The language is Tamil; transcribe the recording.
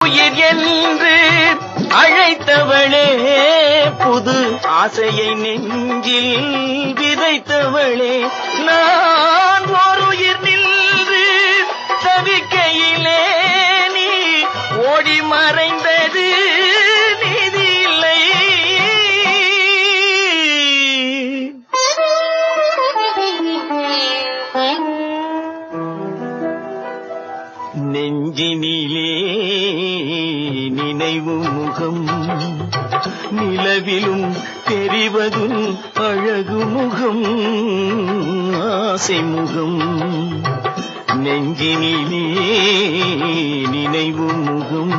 உயிர் என்று அழைத்தவளே, புது ஆசையை நெஞ்சில் விதைத்தவளே, நான் ஓருயிர் நின்று தவிக்கையிலே நீ ஓடி மறைந்தது நீதியில்லை. நெஞ்சினிலே நினைவு முகம், நிலவிலும் தெரிவதும் அழகு முகம், ஆசை முகம். நெஞ்சினிலே நினைவு முகம்.